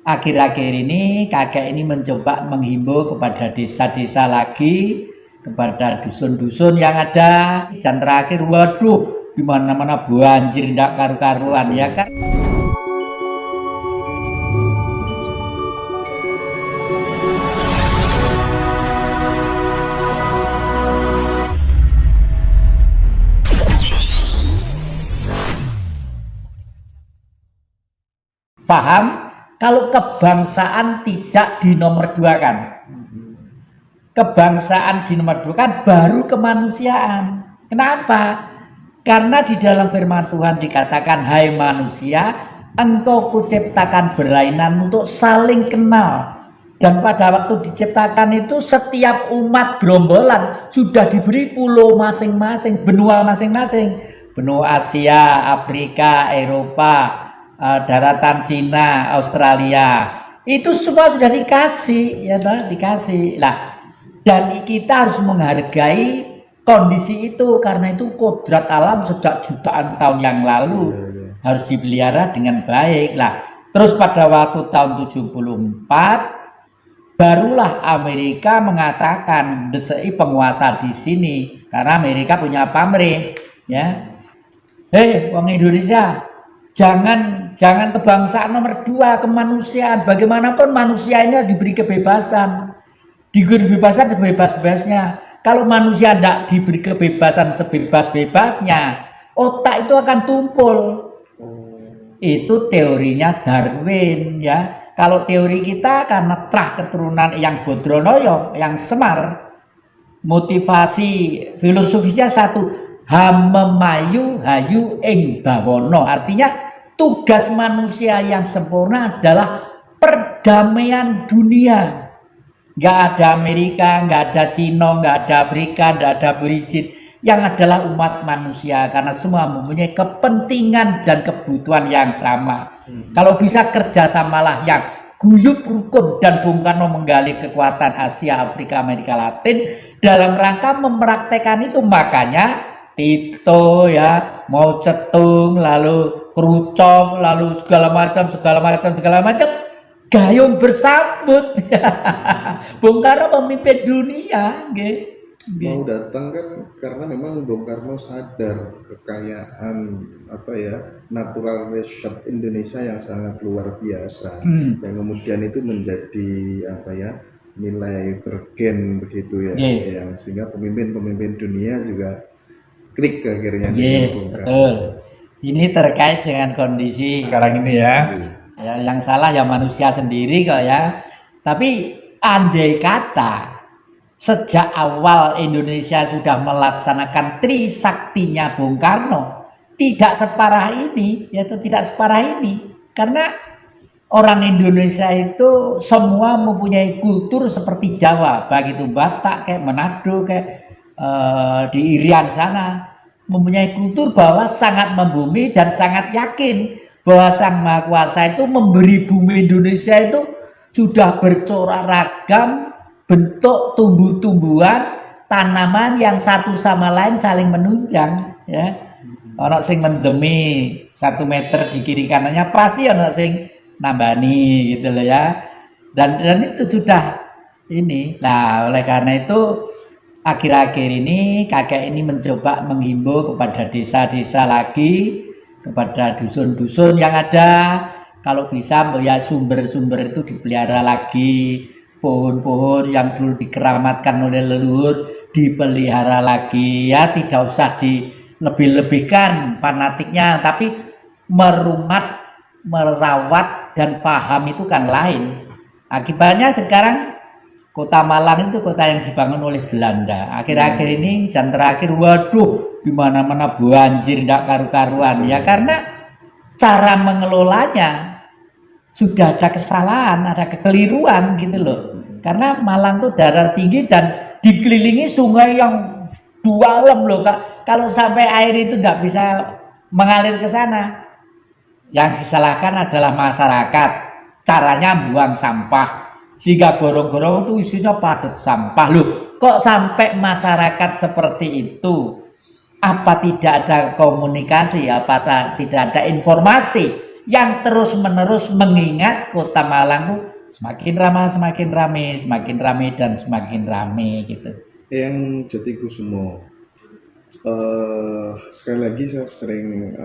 Akhir-akhir ini kakek ini mencoba menghimbau kepada desa-desa lagi, kepada dusun-dusun yang ada. Dan terakhir, waduh, di mana-mana banjir ndak karu-karuan ya kan. Paham? Kalau kebangsaan tidak dinomorduakan, kebangsaan dinomorduakan baru kemanusiaan. Kenapa? Karena di dalam firman Tuhan dikatakan, hai manusia, engkau kuciptakan berlainan untuk saling kenal. Dan pada waktu diciptakan itu setiap umat gerombolan sudah diberi pulau masing-masing, benua masing-masing. Benua Asia, Afrika, Eropa, daratan Cina, Australia, itu semua sudah dikasih, ya toh, dikasih. Nah, dan kita harus menghargai kondisi itu karena itu kodrat alam sejak jutaan tahun yang lalu harus dipelihara dengan baik. Nah, terus pada waktu tahun 74 barulah Amerika mengatakan desai penguasa di sini karena Amerika punya pamrih, ya. Hei, wong Indonesia, jangan kebangsaan nomor 2, kemanusiaan. Bagaimanapun manusia ini diberi kebebasan, diberi kebebasan sebebas-bebasnya. Kalau manusia tidak diberi kebebasan sebebas-bebasnya, otak itu akan tumpul. Itu teorinya Darwin, ya. Kalau teori kita karena trah keturunan yang Bodronoyo, yang Semar, motivasi filosofisnya satu, hamemayu hayu ing bawono, artinya tugas manusia yang sempurna adalah perdamaian dunia. Nggak ada Amerika, nggak ada Cina, nggak ada Afrika, nggak ada Aborigin, yang adalah umat manusia karena semua mempunyai kepentingan dan kebutuhan yang sama. Kalau bisa kerjasamalah yang guyup rukun, dan Bung Karno menggali kekuatan Asia, Afrika, Amerika Latin dalam rangka mempraktekkan itu. Makanya Tito, ya, Mao Zedong, lalu Kerucong, lalu segala macam gayung bersambut. Bung Karno memimpin dunia, mau datang kan karena memang Bung Karno sadar kekayaan natural resource Indonesia yang sangat luar biasa, yang kemudian itu menjadi nilai bergen begitu ya, yang sehingga pemimpin dunia juga klik akhirnya. Betul. Ini terkait dengan kondisi sekarang ini ya. Ya, yang salah ya manusia sendiri kok ya. Tapi andai kata sejak awal Indonesia sudah melaksanakan trisaktinya Bung Karno, tidak separah ini, yaitu tidak separah ini. Karena orang Indonesia itu semua mempunyai kultur seperti Jawa, baik itu Batak kayak Manado kayak di Irian sana, mempunyai kultur bahwa sangat membumi dan sangat yakin bahwa Sang Maha Kuasa itu memberi bumi Indonesia itu sudah bercorak ragam bentuk tumbuh-tumbuhan, tanaman yang satu sama lain saling menunjang, ya. Ono sing mendemi 1 meter di kiri kanannya, pasti ono sing nambani gitu loh ya. Dan itu sudah ini. Nah, oleh karena itu akhir-akhir ini kakek ini mencoba menghimbau kepada desa-desa lagi, kepada dusun-dusun yang ada, kalau bisa ya sumber-sumber itu dipelihara lagi, pohon-pohon yang dulu dikeramatkan oleh leluhur dipelihara lagi, ya, tidak usah dilebih-lebihkan fanatiknya, tapi merawat dan paham itu kan lain. Akibatnya sekarang Kota Malang itu kota yang dibangun oleh Belanda. Akhir-akhir ini dan terakhir, waduh, di mana-mana banjir ndak karu-karuan ya, karena cara mengelolanya sudah ada kesalahan, ada kekeliruan gitu loh. Karena Malang itu daerah tinggi dan dikelilingi sungai yang dalam loh, Kak. Kalau sampai air itu nggak bisa mengalir ke sana, yang disalahkan adalah masyarakat. Caranya buang sampah, sehingga gorong-gorong itu isinya padat sampah. Loh, kok sampai masyarakat seperti itu? Apa tidak ada komunikasi? Apa tidak ada informasi yang terus-menerus mengingat Kota Malang tuh semakin ramah, semakin rame dan semakin rame gitu. Yang Jatikusumo, sekali lagi saya sering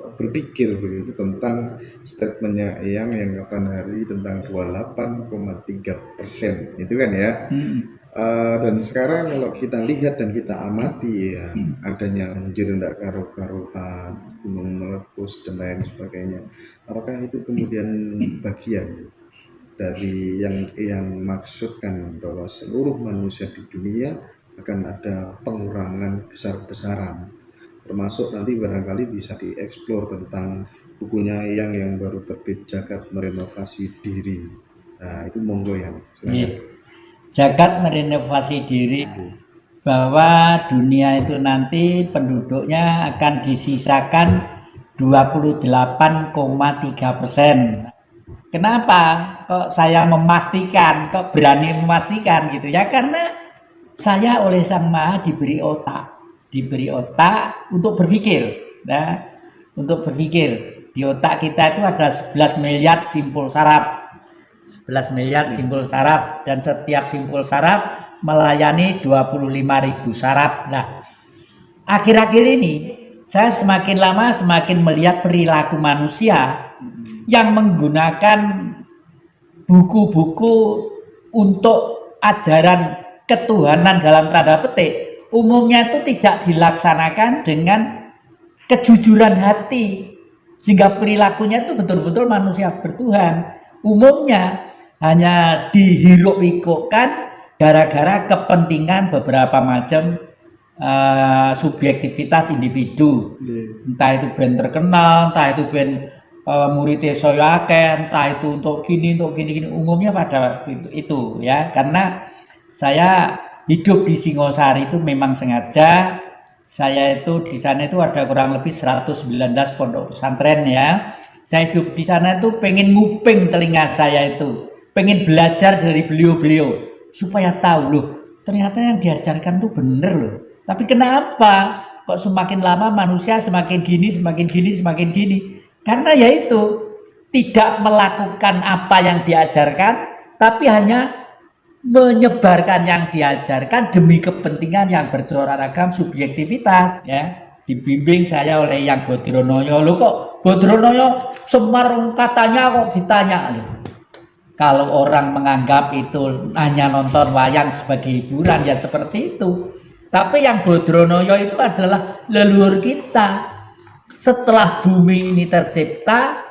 berpikir begitu tentang statementnya Eyang yang kapan hari tentang 28,3% itu kan ya. Dan sekarang kalau kita lihat dan kita amati ya, adanya banjir ndak karu-karuan, gunung meletus dan lain sebagainya, apakah itu kemudian bagian dari yang maksudkan bahwa seluruh manusia di dunia akan ada pengurangan besar-besaran, termasuk nanti barangkali bisa dieksplor tentang bukunya yang baru terbit, Jagat Merenovasi Diri. Nah itu monggo yang Jagat Merenovasi Diri, bahwa dunia itu nanti penduduknya akan disisakan 28,3%. Kenapa kok saya memastikan, kok berani memastikan gitu ya? Karena saya oleh Sang Maha diberi otak untuk berpikir, nah, untuk berpikir. Di otak kita itu ada 11 miliar simpul saraf, 11 miliar simpul saraf, dan setiap simpul saraf melayani 25.000 saraf. Nah, akhir-akhir ini saya semakin lama semakin melihat perilaku manusia yang menggunakan buku-buku untuk ajaran ketuhanan dalam tanda petik, umumnya itu tidak dilaksanakan dengan kejujuran hati, sehingga perilakunya itu betul-betul manusia bertuhan. Umumnya hanya dihiruk-pikukkan gara-gara kepentingan beberapa macam subjektivitas individu, entah itu ben terkenal, entah itu ben muridnya saya akeh, entah itu untuk gini, umumnya pada itu ya. Karena saya hidup di Singosari itu memang sengaja, saya itu di sana itu ada kurang lebih 119 pondok pesantren ya. Saya hidup di sana itu pengen nguping telinga saya itu, pengen belajar dari beliau-beliau supaya tahu loh, ternyata yang diajarkan tuh bener loh. Tapi kenapa kok semakin lama manusia semakin gini? Karena yaitu tidak melakukan apa yang diajarkan, tapi hanya menyebarkan yang diajarkan demi kepentingan yang bercorak ragam subjektivitas ya. Dibimbing saya oleh Yang Bodronoyo. Loh kok Bodronoyo Semar katanya kok ditanya loh. Kalau orang menganggap itu hanya nonton wayang sebagai hiburan ya seperti itu. Tapi Yang Bodronoyo itu adalah leluhur kita. Setelah bumi ini tercipta,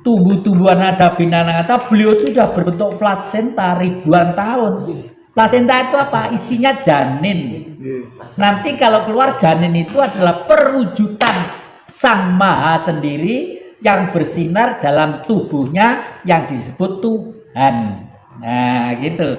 tumbuh-tumbuhan ada binatang, beliau itu sudah berbentuk plasenta ribuan tahun. Plasenta itu apa? Isinya janin. Nanti kalau keluar janin itu adalah perwujudan Sang Maha sendiri yang bersinar dalam tubuhnya yang disebut Tuhan. Nah, gitu.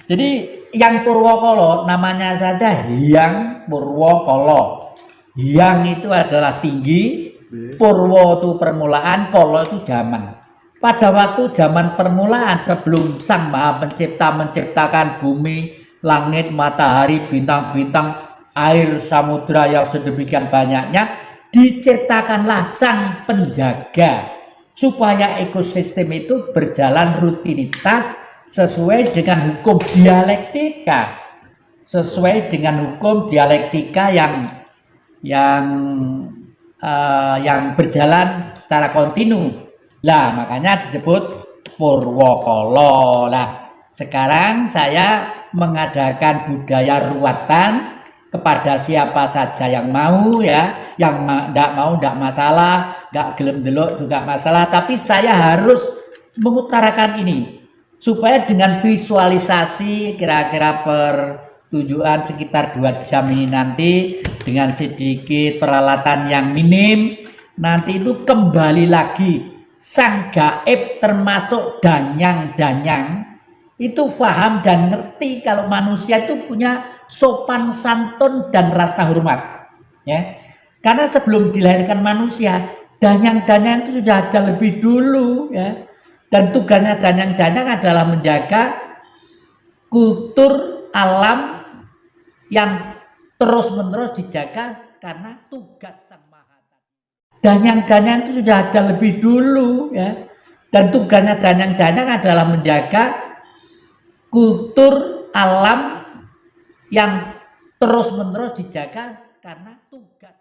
Jadi Yang Purwokolo namanya saja Hyang Purwokolo. Hyang itu adalah tinggi, Purwo itu permulaan, Kolo itu zaman. Pada waktu zaman permulaan sebelum Sang Maha Pencipta menciptakan bumi, langit, matahari, bintang-bintang, air, samudra yang sedemikian banyaknya, diciptakanlah Sang Penjaga supaya ekosistem itu berjalan rutinitas sesuai dengan hukum dialektika, yang berjalan secara kontinu. Lah makanya disebut Purwokolo. Lah sekarang saya mengadakan budaya ruatan kepada siapa saja yang mau ya, yang enggak mau enggak masalah, enggak gelem delok juga masalah, tapi saya harus mengutarakan ini supaya dengan visualisasi kira-kira tujuan sekitar 2 jam ini nanti dengan sedikit peralatan yang minim, nanti itu kembali lagi sang gaib termasuk danyang-danyang itu paham dan ngerti kalau manusia itu punya sopan santun dan rasa hormat ya. Karena sebelum dilahirkan manusia, danyang-danyang itu sudah ada lebih dulu ya. Dan tugasnya danyang-danyang adalah menjaga kultur alam yang terus-menerus dijaga karena tugas Danyang-danyang itu sudah ada lebih dulu ya. Dan tugasnya danyang-danyang adalah menjaga kultur alam yang terus-menerus dijaga karena tugas